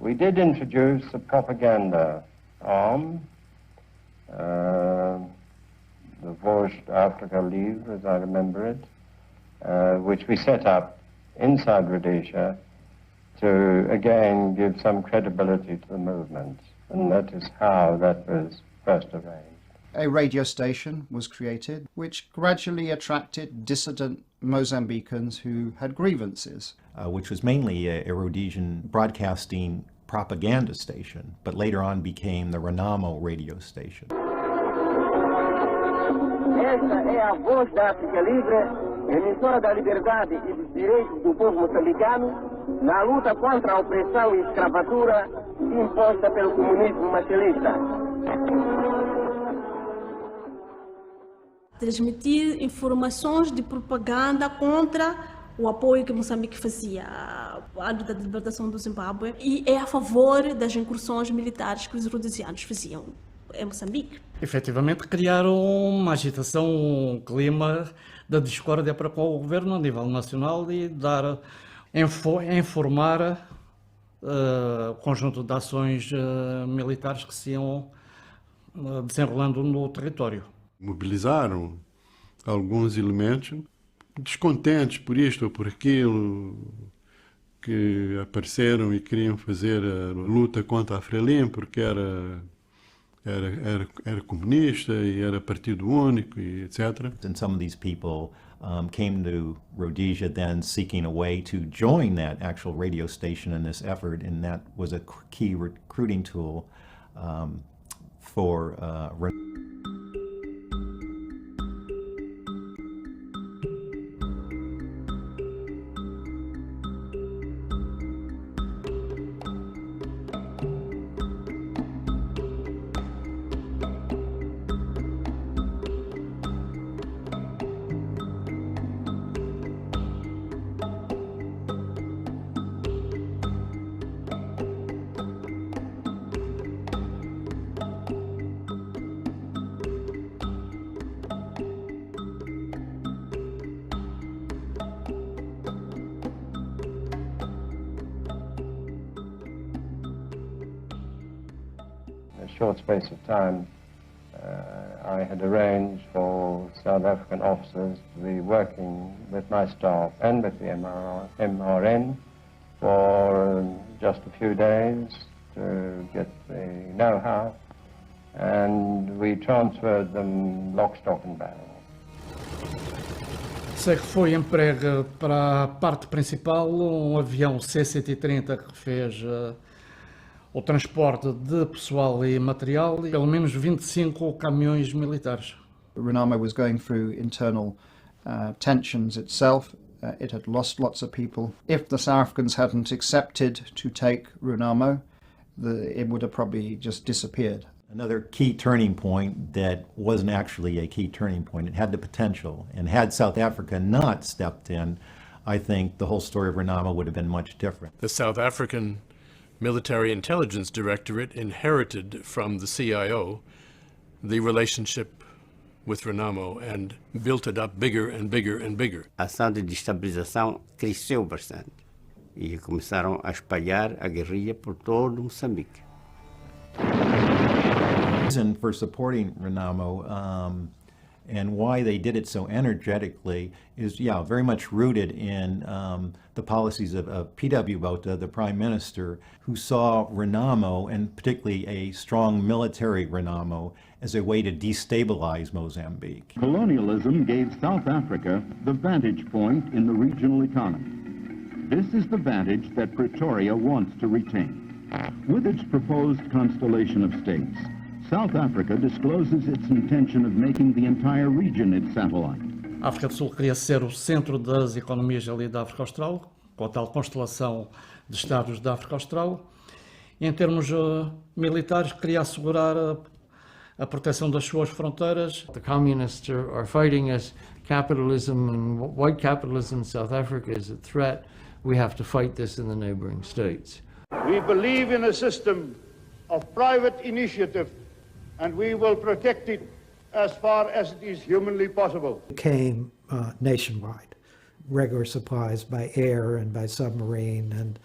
We did introduce a propaganda arm, the Voz Africa Livre, as I remember it, which we set up inside Rhodesia to, again, give some credibility to the movement. And that is how that was first arranged. A radio station was created which gradually attracted dissident Mozambicans who had grievances. Which was mainly a Rhodesian broadcasting propaganda station, but later on became the Renamo radio station. Esta é a Voz da África Livre, emissora da liberdade e dos direitos do povo moçambicano na luta contra a opressão e escravatura imposta pelo comunismo materialista. Transmitir informações de propaganda contra o apoio que Moçambique fazia à luta de libertação do Zimbábue e é a favor das incursões militares que os rhodesianos faziam em Moçambique. Efetivamente criaram uma agitação, um clima da discórdia para com o governo a nível nacional e informar o conjunto de ações militares que se iam desenrolando no território. Mobilizaram alguns elementos descontentes por isto ou por aquilo, que apareceram e queriam fazer a luta contra a Frelimo porque era comunista e era partido único e etc. And some of these people came to Rhodesia then seeking a way to join that actual radio station in this effort, and that was a key recruiting tool for short space of time, I had arranged for South African officers to be working with my staff and with the MRN for just a few days to get the know-how, and we transferred them lock, stock and barrel. Sei que foi emprego para a parte principal um avião C-130 que fez o transporte de pessoal e material e pelo menos 25 caminhões militares. Renamo was going through internal tensions itself. It had lost lots of people. If the South Africans hadn't accepted to take Renamo, it would have probably just disappeared. Another key turning point that wasn't actually a key turning point. It had the potential, and had South Africa not stepped in, I think the whole story of Renamo would have been much different. The South African Military Intelligence Directorate inherited from the CIO the relationship with Renamo and built it up bigger and bigger and bigger. A ação de destabilização cresceu bastante e começaram a espalhar a guerrilha por todo Moçambique. The reason for supporting Renamo and why they did it so energetically is, very much rooted in the policies of P.W. Botha, the Prime Minister, who saw Renamo, and particularly a strong military Renamo, as a way to destabilize Mozambique. Colonialism gave South Africa the vantage point in the regional economy. This is the vantage that Pretoria wants to retain. With its proposed constellation of states, South Africa discloses its intention of making the entire region its satellite. A África do Sul queria ser o centro das economias ali da África Austral, com a tal constelação de Estados da África Austral. E em termos militares, queria assegurar a proteção das suas fronteiras. The communists are fighting us. Capitalism and white capitalism in South Africa is a threat. We have to fight this in the neighboring states. We believe in a system of private initiative, and we will protect it as far as it is humanly possible. It came nationwide, regular supplies by air and by submarine, and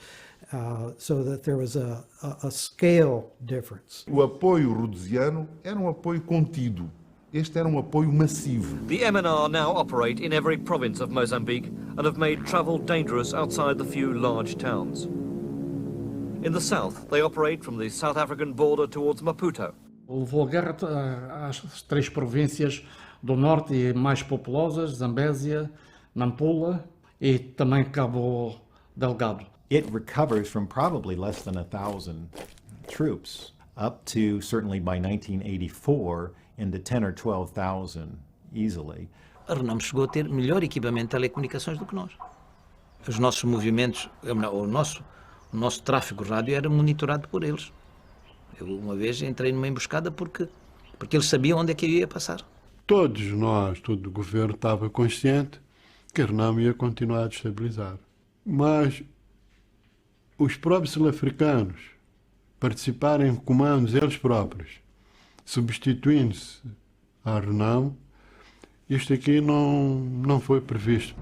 so that there was a scale difference. O apoio rhodesiano era um apoio contido. Este era um apoio massivo. The MNR now operate in every province of Mozambique and have made travel dangerous outside the few large towns. In the south, they operate from the South African border towards Maputo. Levou a guerra às 3 províncias do norte e mais populosas, Zambésia, Nampula e também Cabo Delgado. It recovers from probably less than 1,000 troops up to certainly by 1984 into 10 or 12,000 easily. A Renamo chegou a ter melhor equipamento de telecomunicações do que nós. Os nossos movimentos, o nosso tráfego rádio era monitorado por eles. Eu uma vez entrei numa emboscada porque eles sabiam onde é que eu ia passar. Todos nós, todo o governo estava consciente que a Renamo ia continuar a destabilizar. Mas os próprios sul-africanos participarem em comandos eles próprios, substituindo-se à Renamo, isto aqui não foi previsto.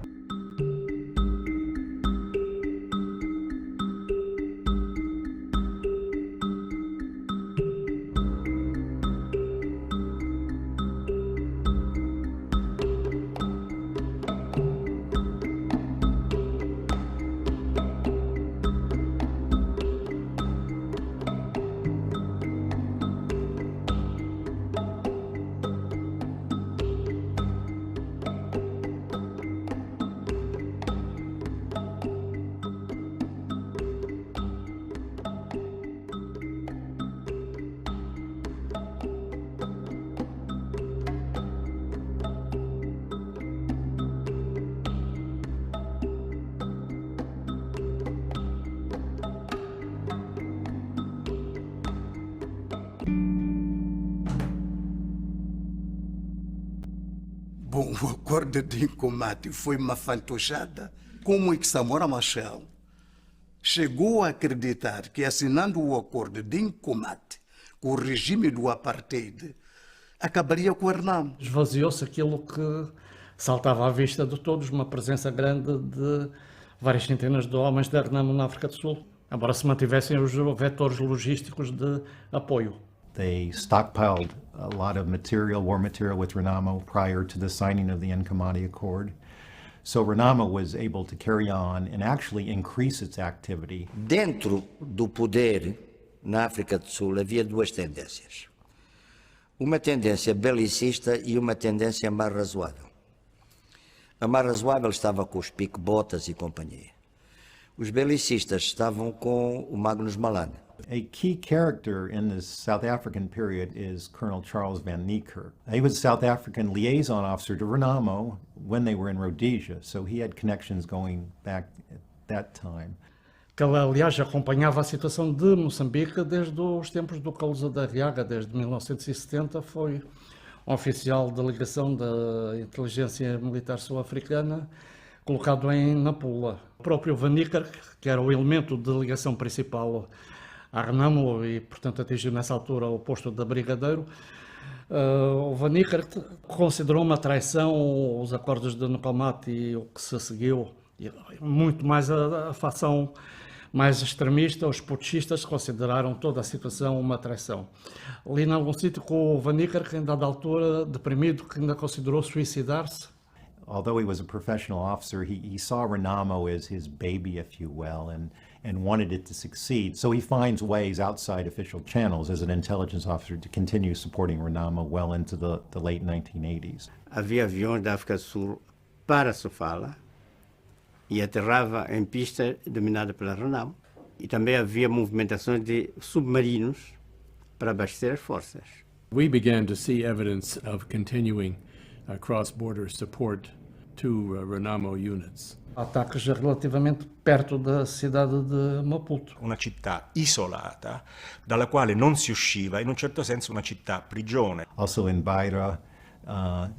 Bom, o acordo de Nkomati foi uma fantochada. Como é que Samora Machel chegou a acreditar que assinando o acordo de Nkomati com o regime do apartheid acabaria com a Renamo? Esvaziou-se aquilo que saltava à vista de todos, uma presença grande de várias centenas de homens da Renamo na África do Sul, embora se mantivessem os vetores logísticos de apoio. They stockpiled a lot of war material with Renamo prior to the signing of the Nkomati Accord. So Renamo was able to carry on and actually increase its activity. Dentro do poder na África do Sul havia 2 tendências. Uma tendência belicista e uma tendência mais razoável. A mais razoável estava com os pique-botas e companhia. Os belicistas estavam com o Magnus Malan. A key character in this South African period is Colonel Charles Van Niekerk. He was a South African liaison officer to Renamo when they were in Rhodesia, so he had connections going back at that time. Que, aliás, acompanhava a situação de Moçambique desde os tempos do Cousa da Riaga, desde 1970, foi um oficial de ligação da inteligência militar sul-africana, colocado em Nampula. O próprio Van Niekerk, que era o elemento de ligação principal à Renamo e, portanto, atingiu nessa altura o posto de brigadeiro, o Van Niekerk considerou uma traição os acordos de Nkomati e o que se seguiu, e muito mais a facção mais extremista, os putschistas consideraram toda a situação uma traição. Ali em algum sítio com o Van Niekerk, em dada altura, deprimido, que ainda considerou suicidar-se. Although he was a professional officer, he saw Renamo as his baby, if you will, and wanted it to succeed. So he finds ways outside official channels as an intelligence officer to continue supporting Renamo well into the late 1980s. Havia aviões da África do Sul para Sofala e aterrava em pista dominada pela Renamo. E também havia movimentações de submarinos para abastecer as forças. We began to see evidence of continuing cross-border support to Renamo units. Ataques relativamente perto da cidade de Maputo. Una città isolata dalla quale non si usciva, in un certo senso una città prigione. Also in Beira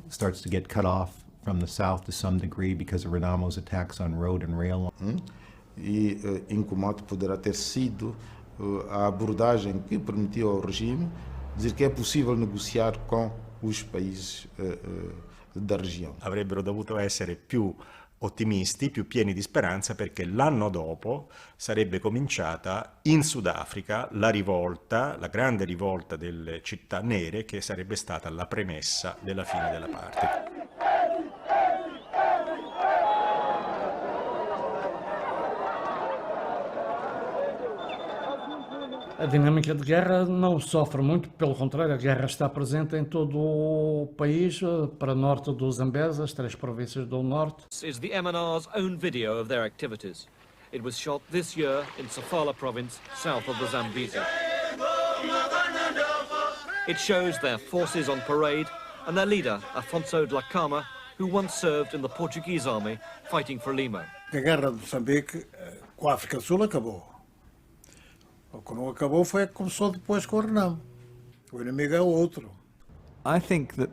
starts to get cut off from the south to some degree because of Renamo's attacks on road and rail. E Nkomati poderá ter sido a abordagem que permitiu ao regime dizer que é possível negociar com os paesi da região. Avrebbero dovuto essere più ottimisti, più pieni di speranza, perché l'anno dopo sarebbe cominciata in Sudafrica la rivolta, la grande rivolta delle città nere, che sarebbe stata la premessa della fine della parte. A dinâmica de guerra não sofre muito, pelo contrário, a guerra está presente em todo o país, para norte do Zambeze, as 3 províncias do norte. This is the MNR's own video of their activities. It was shot this year in Sofala province, south of the Zambezi. It shows their forces on parade and their leader, Afonso Dhlakama, who once served in the Portuguese army fighting for Limo. A guerra de Moçambique com a África do Sul acabou. O que não acabou foi a que começou depois com o Renamo. O inimigo é o outro. I think that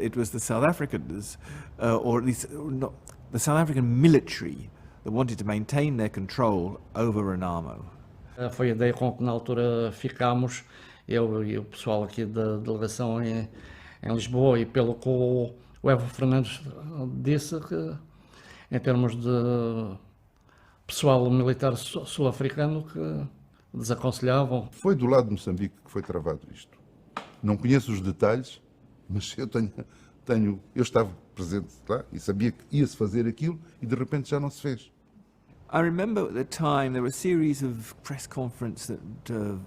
it was the South Africans, or at least not the South African military, that wanted to maintain their control over Renamo. Foi a ideia com que na altura ficámos, eu e o pessoal aqui da delegação em Lisboa, e pelo que o Evo Fernandes disse, que em termos de pessoal militar sul-africano que desaconselhavam. Foi do lado de Moçambique que foi travado isto. Não conheço os detalhes, mas eu estava presente lá e sabia que ia-se fazer aquilo e de repente já não se fez. I remember at the time there were a series of press conferences that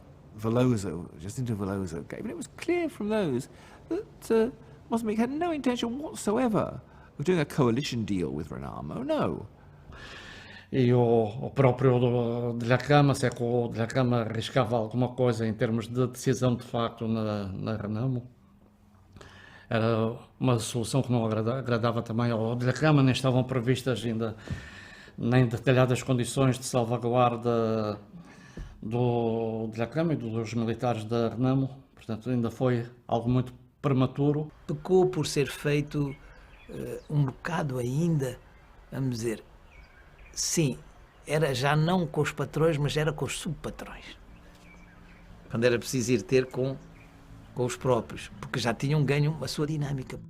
Jacinto Veloso gave, and it was clear from those that Mozambique had no intention whatsoever of doing a coalition deal with Renamo, no. E o próprio Dhlakama, se é que o Dhlakama arriscava alguma coisa em termos de decisão de facto na Renamo, era uma solução que não agradava também ao Dhlakama, nem estavam previstas ainda nem detalhadas condições de salvaguarda do Dhlakama e dos militares da Renamo, portanto ainda foi algo muito prematuro. Pecou por ser feito um bocado ainda, vamos dizer, sim, era já não com os patrões, mas era com os subpatrões. Quando era preciso ir ter com os próprios, porque já tinham ganho a sua dinâmica.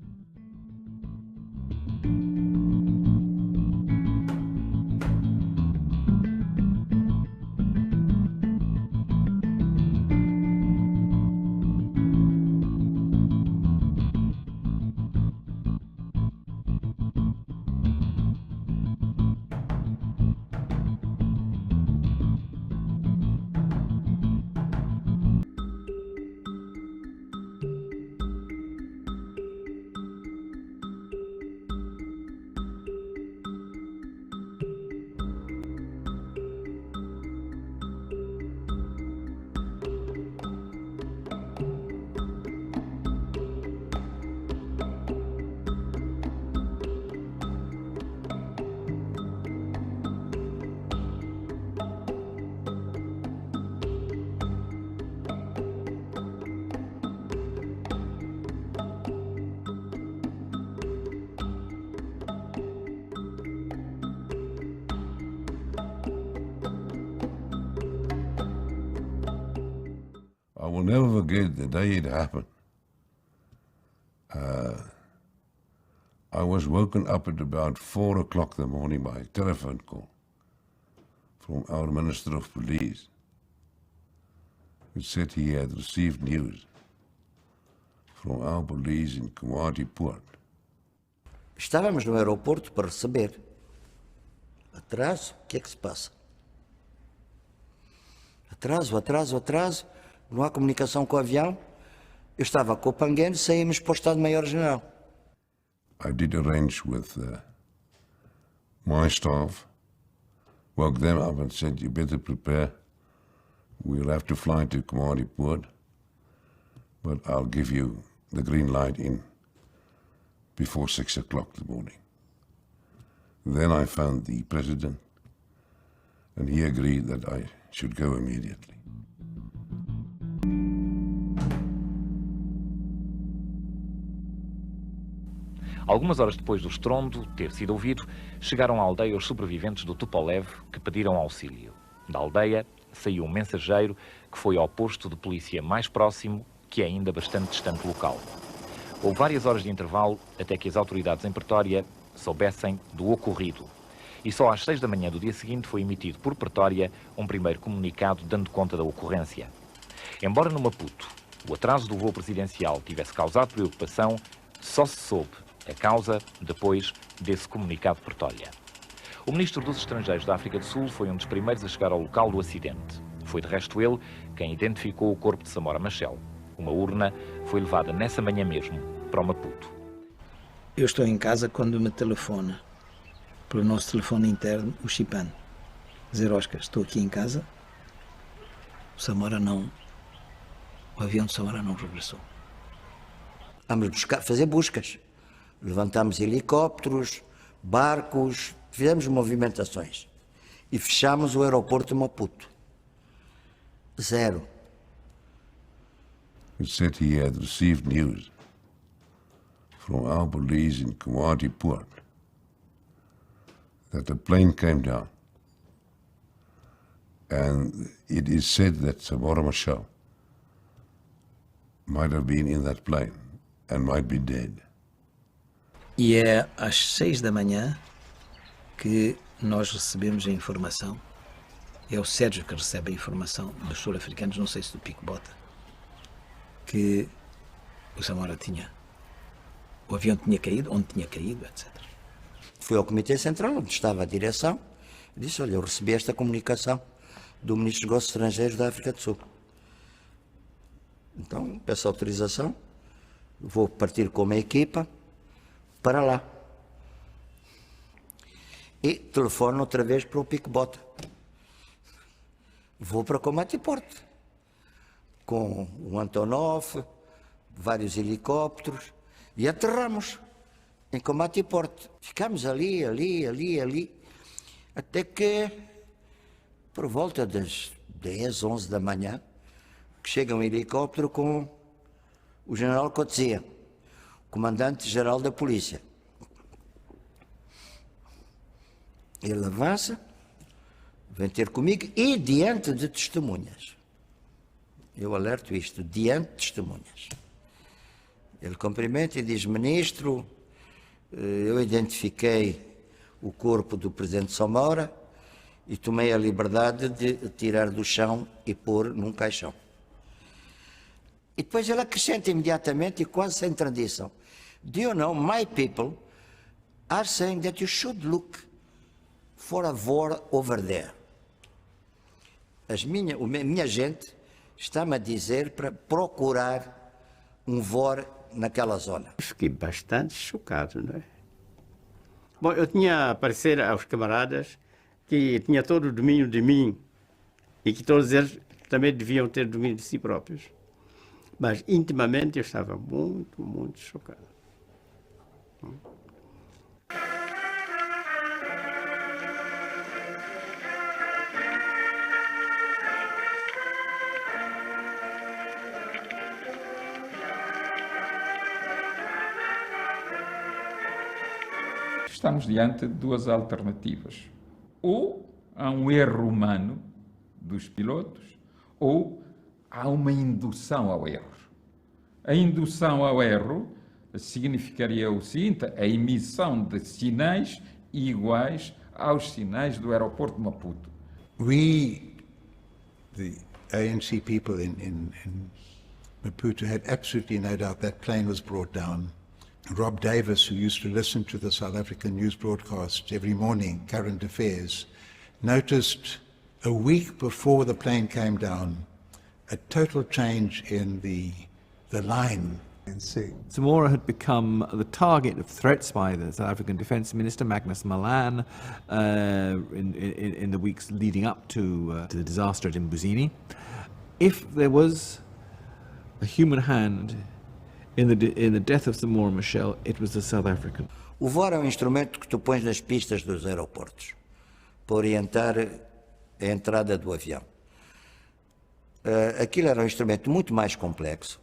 I will never forget the day it happened. I was woken up at about 4 o'clock in the morning by a telephone call from our Minister of Police, who said he had received news from our police in Komati Port. Estávamos no aeroporto para receber. Atraso? O que é que se passa? Atraso. Não há comunicação com o avião. Eu estava com o Panguene e saímos para o Estado-Maior-General. I did arrange with my staff, woke them up and said, you better prepare. We'll have to fly to Komati Port, but I'll give you the green light in before 6 o'clock in the morning. Then I found the president, and he agreed that I should go immediately. Algumas horas depois do estrondo ter sido ouvido, chegaram à aldeia os sobreviventes do Tupolev que pediram auxílio. Da aldeia saiu um mensageiro que foi ao posto de polícia mais próximo, que é ainda bastante distante do local. Houve várias horas de intervalo até que as autoridades em Pretória soubessem do ocorrido. E só às 6 da manhã do dia seguinte foi emitido por Pretória um primeiro comunicado dando conta da ocorrência. Embora no Maputo o atraso do voo presidencial tivesse causado preocupação, só se soube a causa depois desse comunicado de Pretória. O ministro dos Estrangeiros da África do Sul foi um dos primeiros a chegar ao local do acidente. Foi de resto ele quem identificou o corpo de Samora Machel. Uma urna foi levada nessa manhã mesmo para o Maputo. Eu estou em casa quando me telefona, pelo nosso telefone interno, o Chipan. Dizer, Oscar, estou aqui em casa, o avião de Samora não regressou. Vamos fazer buscas. Levantámos helicópteros, barcos, fizemos movimentações. E fechámos o aeroporto de Maputo. Zero. He said he had received news from our police in Komati Port that a plane came down. And it is said that Samora Machel might have been in that plane and might be dead. E é às 6 da manhã que nós recebemos a informação. É o Sérgio que recebe a informação dos sul-africanos, não sei se do Pico Bota, que o Samora o avião tinha caído, onde tinha caído, etc. Fui ao Comitê Central, onde estava a direção, e disse, olha, eu recebi esta comunicação do Ministro dos Negócios Estrangeiros da África do Sul. Então, peço autorização, vou partir com uma equipa para lá. E telefono outra vez para o Pico Bota. Vou para Komati Port, com o Antonov, vários helicópteros, e aterramos em Komati Port. Ficamos ali, até que, por volta das 10, 11 da manhã, que chega um helicóptero com o general Coetzee, comandante-geral da polícia. Ele avança, vem ter comigo e diante de testemunhas. Eu alerto isto, diante de testemunhas. Ele cumprimenta e diz, ministro, eu identifiquei o corpo do presidente Samora e tomei a liberdade de tirar do chão e pôr num caixão. E depois ele acrescenta imediatamente e quase sem tradição. Do you know, my people are saying that you should look for a war over there. A minha gente está-me a dizer para procurar um VOR naquela zona. Fiquei bastante chocado, não é? Bom, eu tinha a parecer aos camaradas que tinha todo o domínio de mim e que todos eles também deviam ter domínio de si próprios. Mas intimamente eu estava muito, muito chocado. Estamos diante de duas alternativas. Ou há um erro humano dos pilotos, ou há uma indução ao erro. A indução ao erro significaria o seguinte, a emissão de sinais iguais aos sinais do aeroporto de Maputo. We, the ANC people in Maputo, had absolutely no doubt that plane was brought down. Rob Davis, who used to listen to the South African news broadcasts every morning, Current Affairs, noticed a week before the plane came down a total change in the line. Samora had become the target of threats by the South African Defence Minister, Magnus Malan, in the weeks leading up to the disaster at Mbuzini. If there was a human hand in the death of Samora Machel, it was the South African. O VOR é um instrumento que tu pões nas pistas dos aeroportos para orientar a entrada do avião. Aquilo era um instrumento muito mais complexo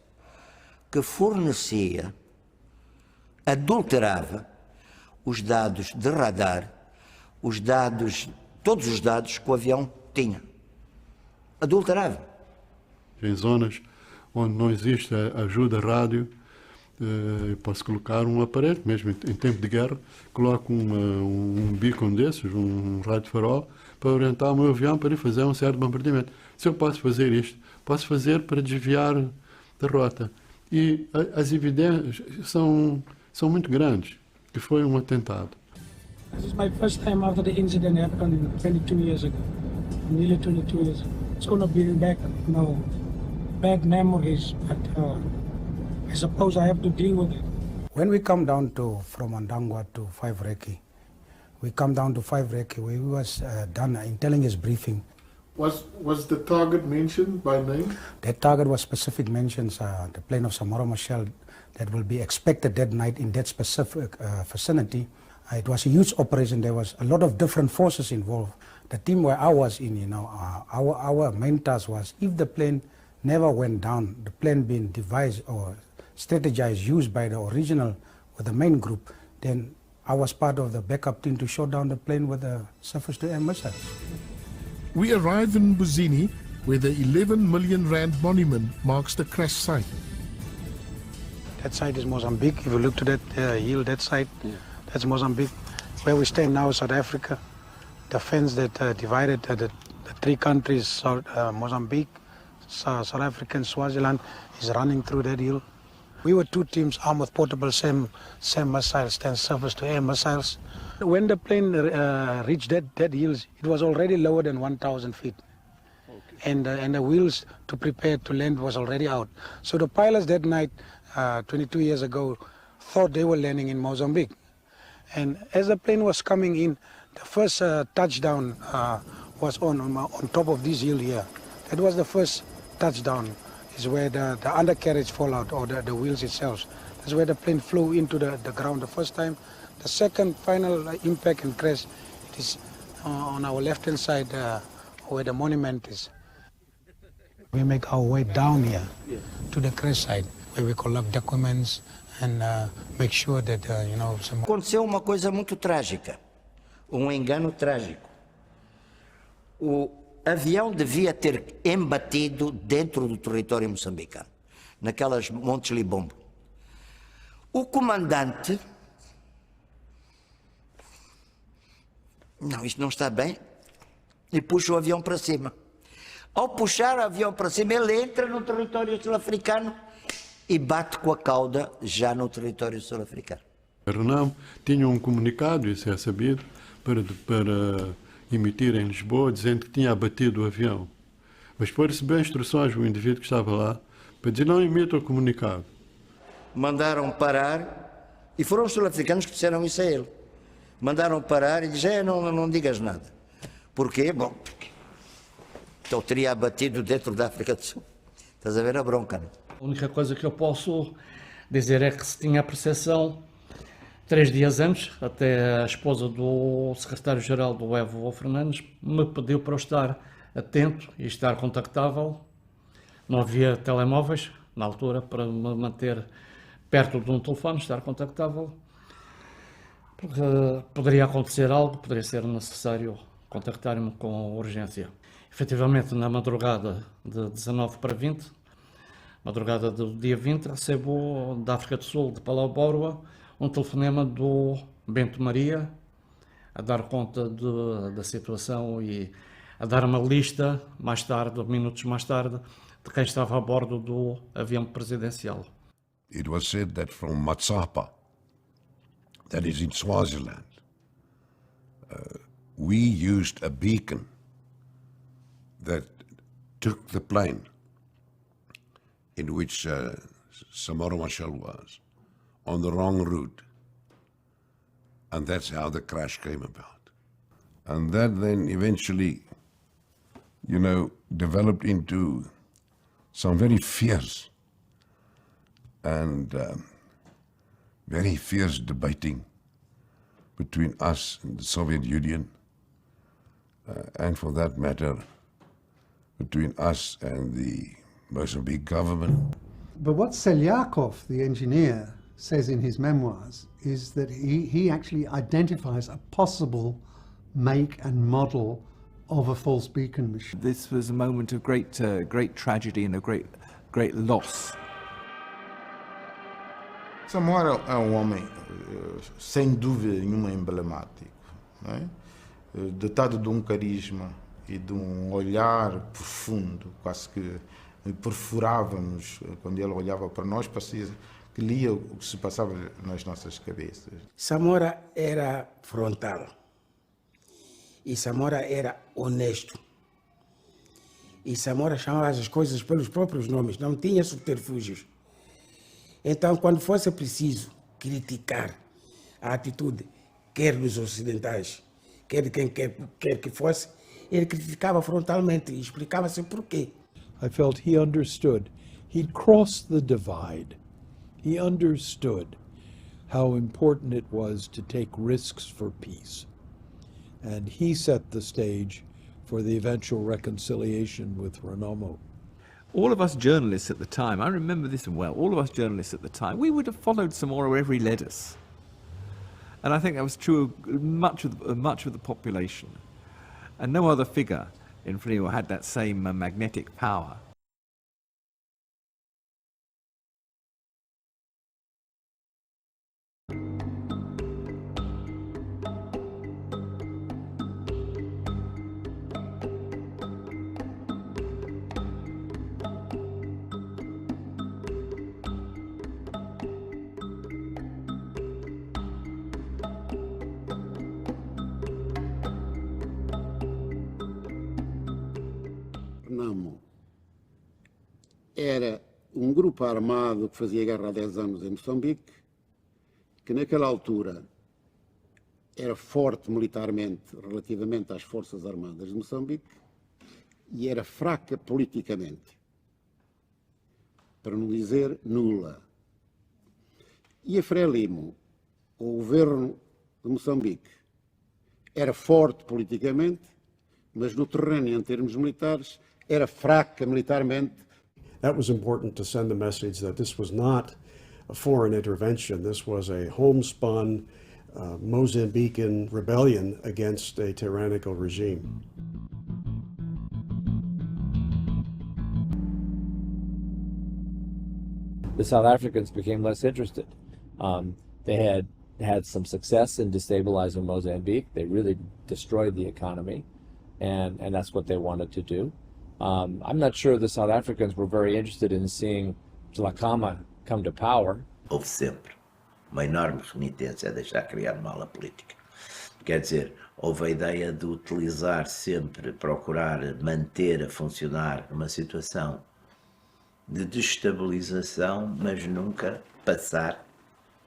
que fornecia, adulterava os dados de radar, todos os dados que o avião tinha. Adulterava. Em zonas onde não existe ajuda rádio, Eu posso colocar um aparelho, mesmo em tempo de guerra, coloco um beacon desses, um rádio farol, para orientar o meu avião para ir fazer um certo bombardeamento. Se eu posso fazer isto, posso fazer para desviar da rota. E as evidências são muito grandes, que foi um atentado. This is my first time after the incident happened 22 years ago, nearly 22 years ago. It's going to bring back, bad memories, but I suppose I have to deal with it. When we come down from Andangwa to 5 Reki, we come down to 5 Reki, we was done intelligence briefing. Was the target mentioned by name? That target was specific mentions, the plane of Samora Machel that will be expected that night in that specific vicinity. It was a huge operation. There was a lot of different forces involved. The team where I was in, our main task was if the plane never went down, the plane being devised or strategized, used by the original or the main group, then I was part of the backup team to shoot down the plane with the surface-to-air missiles. We arrive in Buzini, where the 11 million rand monument marks the crash site. That site is Mozambique. If you look to that hill, that site, that's Mozambique. Where we stand now is South Africa. The fence that divided the three countries, Mozambique, South Africa and Swaziland, is running through that hill. We were two teams armed with portable SAM missiles, then surface-to-air missiles. When the plane reached that hills, it was already lower than 1,000 feet. Okay. And the wheels to prepare to land was already out. So the pilots that night, 22 years ago, thought they were landing in Mozambique. And as the plane was coming in, the first touchdown was on top of this hill here. That was the first touchdown, is where the undercarriage fall out, or the wheels itself. That's where the plane flew into the ground the first time. The second final impact and crash, it is on our left-hand side where the monument is. We make our way down here to the crash site, where we collect documents and make sure that, Aconteceu uma coisa muito trágica, engano trágico. O avião devia ter embatido dentro do território moçambicano, naquelas Montes Libombo. O comandante, não, isto não está bem, e puxa o avião para cima. Ao puxar o avião para cima, ele entra no território sul-africano e bate com a cauda já no território sul-africano. A Renamo tinha um comunicado, isso é sabido, para emitir em Lisboa, dizendo que tinha abatido o avião. Mas depois recebeu instruções do indivíduo que estava lá para dizer não emita o comunicado. Mandaram parar, e foram os sul-africanos que disseram isso a ele. Mandaram parar e disseram, não digas nada. Porquê? Bom, então teria abatido dentro da África do Sul. Estás a ver a bronca, não? A única coisa que eu posso dizer é que se tinha a percepção 3 dias antes, até a esposa do secretário-geral do Evo Fernandes me pediu para eu estar atento e estar contactável. Não havia telemóveis na altura para me manter perto de um telefone, estar contactável, porque poderia acontecer algo, poderia ser necessário contactar-me com urgência. Efetivamente, na madrugada de 19 para 20, madrugada do dia 20, recebo da África do Sul, de Palau Bórua, um telefonema do Bento Maria a dar conta da situação e a dar uma lista, mais tarde, minutos mais tarde, de quem estava a bordo do avião presidencial. It was said that from Matsapa, that is in Swaziland, we used a beacon that took the plane in which Samora Machel was on the wrong route. And that's how the crash came about. And that then eventually, developed into some very fierce and very fierce debating between us and the Soviet Union, and for that matter, between us and the Mozambique government. But what Selyakov, the engineer, says in his memoirs is that he actually identifies a possible make and model of a false beacon machine. This was a moment of great tragedy and a great loss. Samora é um homem, sem dúvida nenhuma, emblemático, não é? Dotado de um carisma e de um olhar profundo, quase que perfurávamos quando ele olhava para nós, parecia que lia o que se passava nas nossas cabeças. Samora era frontal e Samora era honesto. E Samora chamava as coisas pelos próprios nomes, não tinha subterfúgios. Então, quando fosse preciso criticar a atitude, quer dos ocidentais, quer de quem quer que fosse, ele criticava frontalmente e explicava-se porquê. I felt he understood. He'd crossed the divide. He understood how important it was to take risks for peace. And he set the stage for the eventual reconciliation with Renamo. All of us journalists at the time, I remember this well, all of us journalists at the time, we would have followed Samora wherever he led us. And I think that was true of much of the population. And no other figure in Frelimo had that same magnetic power. Renamo era um grupo armado que fazia guerra há 10 anos em Moçambique, que naquela altura era forte militarmente relativamente às Forças Armadas de Moçambique e era fraca politicamente, para não dizer nula. E a Frelimo, o governo de Moçambique, era forte politicamente, mas no terreno, em termos militares, era fraca militarmente. That was important to send the message that this was not a foreign intervention. This was a homespun Mozambican rebellion against a tyrannical regime. The South Africans became less interested. They had had some success in destabilizing Mozambique. They really destroyed the economy, and that's what they wanted to do. I'm not sure the South Africans were very interested in seeing Dhlakama come to power. Houve sempre uma enorme renitência a deixar criar uma ala política. Quer dizer, houve a ideia de utilizar sempre, procurar manter a funcionar uma situação de destabilização, mas nunca passar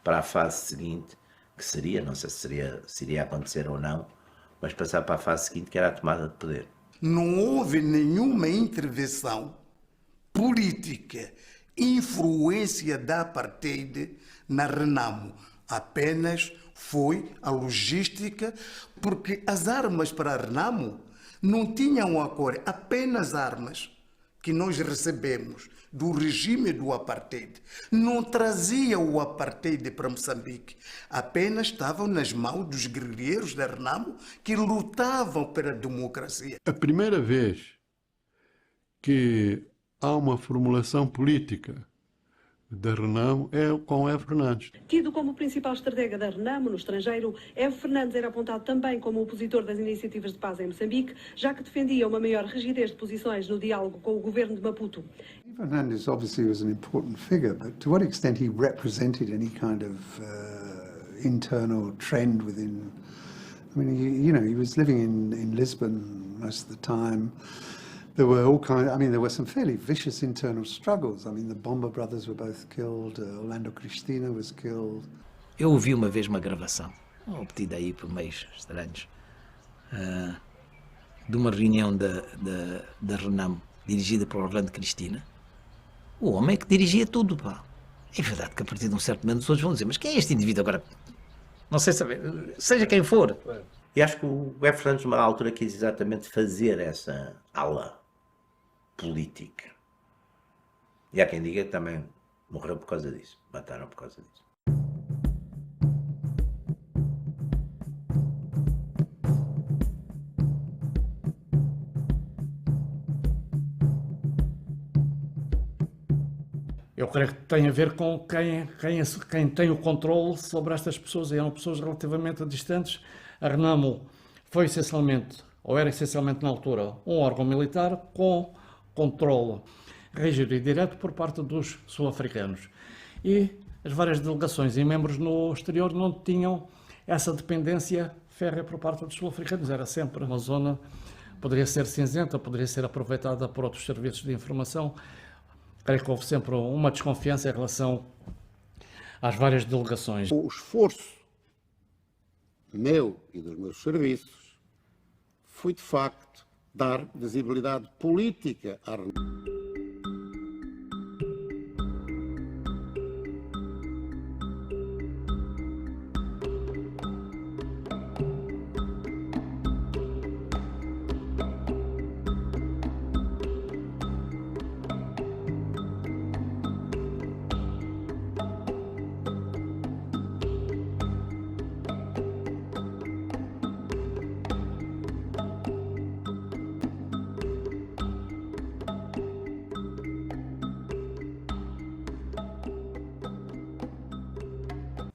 para a fase seguinte, que seria, não sei se iria acontecer ou não, mas passar para a fase seguinte, que era a tomada de poder. Não houve nenhuma intervenção política, influência da apartheid na Renamo. Apenas foi a logística, porque as armas para a Renamo não tinham a cor, apenas armas que nós recebemos do regime do apartheid. Não trazia o apartheid para Moçambique, apenas estavam nas mãos dos guerrilheiros da Renamo que lutavam pela democracia. A primeira vez que há uma formulação política da Renamo é com Evo Fernandes. Tido como principal estratega da Renamo no estrangeiro, Evo Fernandes era apontado também como opositor das iniciativas de paz em Moçambique, já que defendia uma maior rigidez de posições no diálogo com o governo de Maputo. Fernandes obviously was an important figure, but to what extent he represented any kind of internal trend within... I mean, he was living in Lisbon most of the time. There were all kinds, I mean, there were some fairly vicious internal struggles. I mean, the Bomba brothers were both killed, Orlando Cristina was killed. Eu ouvi uma vez uma gravação, obtida aí por meios estranhos, de uma reunião da Renamo, dirigida por Orlando Cristina. O homem é que dirigia tudo, pá. É verdade que a partir de um certo momento os outros vão dizer, mas quem é este indivíduo agora? Não sei saber, seja quem for. E acho que o Evo Fernandes, numa altura, quis exatamente fazer essa ala política. E há quem diga que também morreu por causa disso, mataram por causa disso. Eu creio que tem a ver com quem tem o controle sobre estas pessoas, e eram pessoas relativamente distantes. A Renamo foi essencialmente, ou era essencialmente na altura, um órgão militar com controle rígido e direto por parte dos sul-africanos. E as várias delegações e membros no exterior não tinham essa dependência férrea por parte dos sul-africanos. Era sempre uma zona, poderia ser cinzenta, poderia ser aproveitada por outros serviços de informação. Creio que houve sempre uma desconfiança em relação às várias delegações. O esforço meu e dos meus serviços foi, de facto, dar visibilidade política à Renamo.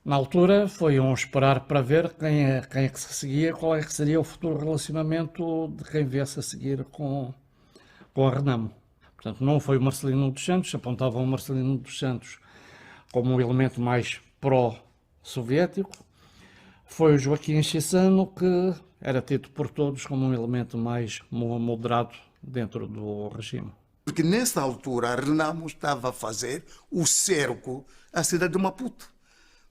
Na altura foi um esperar para ver quem é que se seguia, qual é que seria o futuro relacionamento de quem viesse a seguir com a Renamo. Portanto, não foi o Marcelino dos Santos, apontavam o Marcelino dos Santos como um elemento mais pró-soviético. Foi o Joaquim Chissano, que era tido por todos como um elemento mais moderado dentro do regime. Porque nessa altura a Renamo estava a fazer o cerco à cidade de Maputo.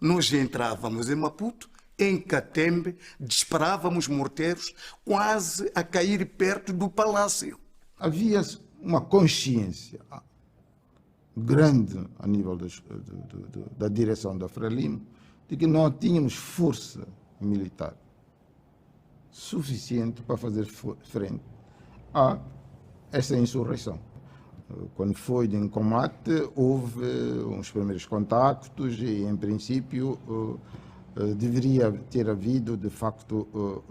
Nós entrávamos em Maputo, em Catembe, disparávamos morteiros quase a cair perto do palácio. Havia uma consciência grande a nível da direção da Frelimo de que não tínhamos força militar suficiente para fazer frente a essa insurreição. Quando foi de combate, houve uns primeiros contactos e, em princípio, deveria ter havido, de facto,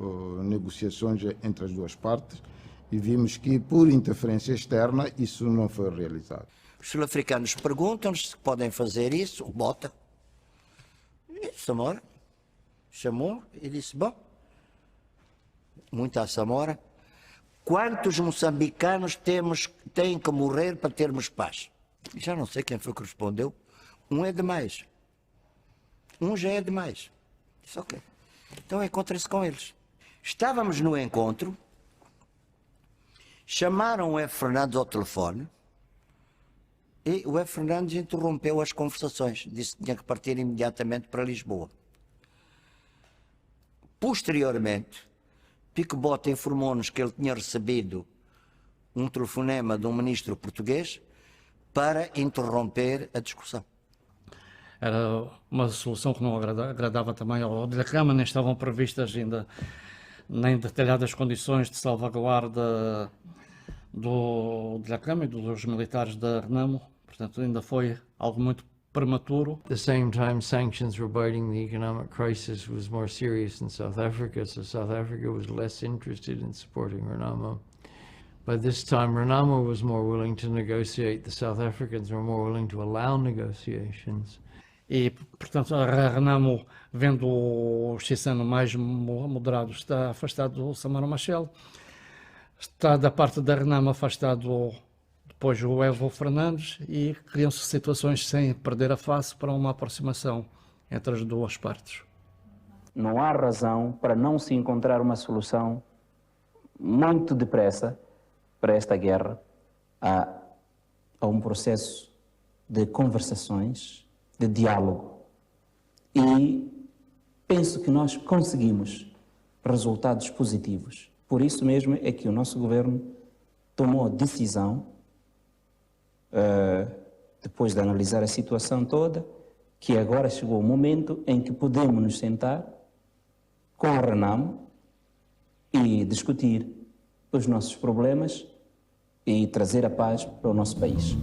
negociações entre as duas partes, e vimos que, por interferência externa, isso não foi realizado. Os sul-africanos perguntam-nos se podem fazer isso, bota. E Samora chamou e disse, bom, muito à Samora, quantos moçambicanos têm que morrer para termos paz? E já não sei quem foi que respondeu. Um é demais. Um já é demais. Disse, ok. Então encontre-se com eles. Estávamos no encontro, chamaram o F. Fernandes ao telefone e o F. Fernandes interrompeu as conversações. Disse que tinha que partir imediatamente para Lisboa. Posteriormente, Pico Bota informou-nos que ele tinha recebido um telefonema de um ministro português para interromper a discussão. Era uma solução que não agradava também ao Dhlakama, nem estavam previstas ainda nem detalhadas condições de salvaguarda do Dhlakama e dos militares da Renamo, portanto ainda foi algo muito prematuro. At the same time, sanctions were biting. The economic crisis was more serious in South Africa, so South Africa was less interested in supporting Renamo. By this time, Renamo was more willing to negotiate. The South Africans were more willing to allow negotiations. E, portanto, a Renamo, vendo o Chissano mais moderado, está afastado do Samora Machel. Está da parte da Renamo afastado depois o Evo Fernandes, e criam-se situações sem perder a face para uma aproximação entre as duas partes. Não há razão para não se encontrar uma solução muito depressa para esta guerra, a um processo de conversações, de diálogo. E penso que nós conseguimos resultados positivos. Por isso mesmo é que o nosso governo tomou a decisão, depois de analisar a situação toda, que agora chegou o momento em que podemos nos sentar com a Renamo e discutir os nossos problemas e trazer a paz para o nosso país.